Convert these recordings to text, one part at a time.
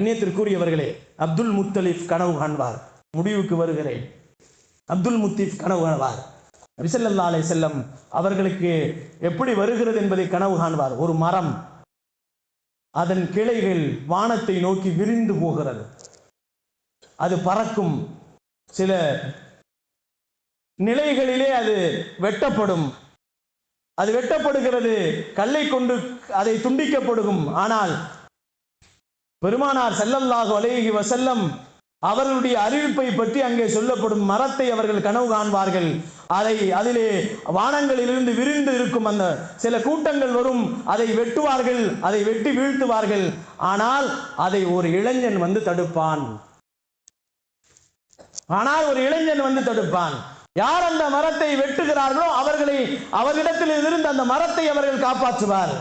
கண்ணியத்திற்குரியவர்களே, அப்துல் முத்தலிப் கனவு காண்பார். முடிவுக்கு வருகிறேன். அப்துல் முத்தலிப் கனவு காண்பார். நபி ஸல்லல்லாஹு அலைஹி வஸல்லம் அவர்களுக்கு எப்படி வருகிறது என்பதை கனவு காண்பார். ஒரு மரம், அதன் கிளைகள் வானத்தை நோக்கி விரிந்து போகிறது. அது பறக்கும். சில நிலைகளிலே அது வெட்டப்படும். அது வெட்டப்படுகிறது, கல்லை கொண்டு அதை துண்டிக்கப்படும். ஆனால் பெருமானார் ஸல்லல்லாஹு அலைஹி வஸல்லம் அவர்களுடைய அறிவிப்பை பற்றி அங்கே சொல்லப்படும் மரத்தை அவர்கள் கனவு காண்பார்கள். அதிலே வானங்களிலிருந்து விரிந்து இருக்கும் அந்த சில கூட்டங்கள் வரும், அதை வெட்டுவார்கள், அதை வெட்டி வீழ்த்துவார்கள். ஆனால் அதை ஒரு இளைஞன் வந்து தடுப்பான். யார் அந்த மரத்தை வெட்டுகிறார்களோ அவர்களிடத்தில் இருந்து அந்த மரத்தை அவர்கள் காப்பாற்றுவார்.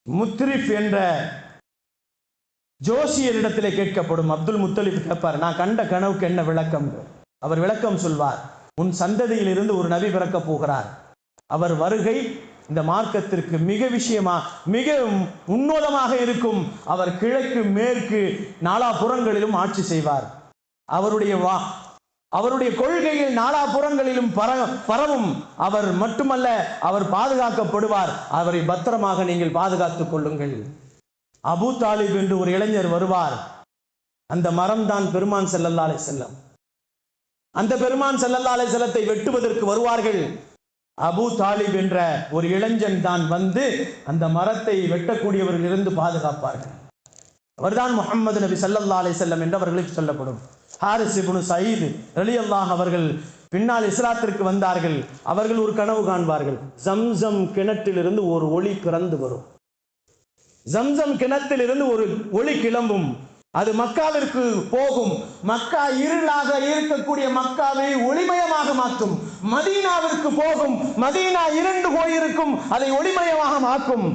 முத்ரிப் என்ற ஜோசியரிடத்திலே கேட்கப்படும். அப்துல் முத்தலிப் கேட்பார், நான் கண்ட கனவுக்கு என்ன விளக்கம்? அவர் விளக்கம் சொல்வார். உன் சந்ததியில் இருந்து ஒரு நபி பிறக்கப் போகிறார். அவர் வருகை இந்த மார்க்கத்திற்கு மிக உன்னதமாக இருக்கும். அவர் கிழக்கு மேற்கு நாலாபுறங்களிலும் ஆட்சி செய்வார். அவருடைய கொள்கையில் நாலாபுறங்களிலும் பரவும். அவர் மட்டுமல்ல, அவர் பாதுகாக்கப்படுவார். அவரை பத்திரமாக நீங்கள் பாதுகாத்துக் கொள்ளுங்கள். அபூ தாலிப் என்று ஒரு இளைஞர் வருவார். அந்த மரம் தான் பெருமான் ஸல்லல்லாஹு அலைஹி வஸல்லம். அந்த பெருமான் ஸல்லல்லாஹு அலைஹி வஸல்லத்தை வெட்டுவதற்கு வருவார்கள். அபூ தாலிப் என்ற ஒரு இளைஞன் தான் வந்து அந்த மரத்தை வெட்டக்கூடியவர்கள் இருந்து பாதுகாப்பார்கள். அவர்தான் முஹம்மது நபி ஸல்லல்லாஹு அலைஹி வஸல்லம் என்று அவர்களுக்கு சொல்லப்படும். ஹாரிஸ் இப்னு ஸயீத் ரலியல்லாஹு அவர்கள் பின்னால் இஸ்லாத்திற்கு வந்தார்கள். அவர்கள் ஒரு கனவு காண்பார்கள். ஜம்சம் கிணற்றிலிருந்து ஒரு ஒளி பிறந்து வரும். ஜம்சம் கிணற்றிலிருந்து ஒரு ஒளி கிளம்பும். அது மக்காவிற்கு போகும். மக்கா இருளாக இருக்கக்கூடிய மக்காவை ஒளிமயமாக மாற்றும். மதீனாவிற்கு போகும். மதீனா இருண்டு போயிருக்கும், அதை ஒளிமயமாக மாற்றும்.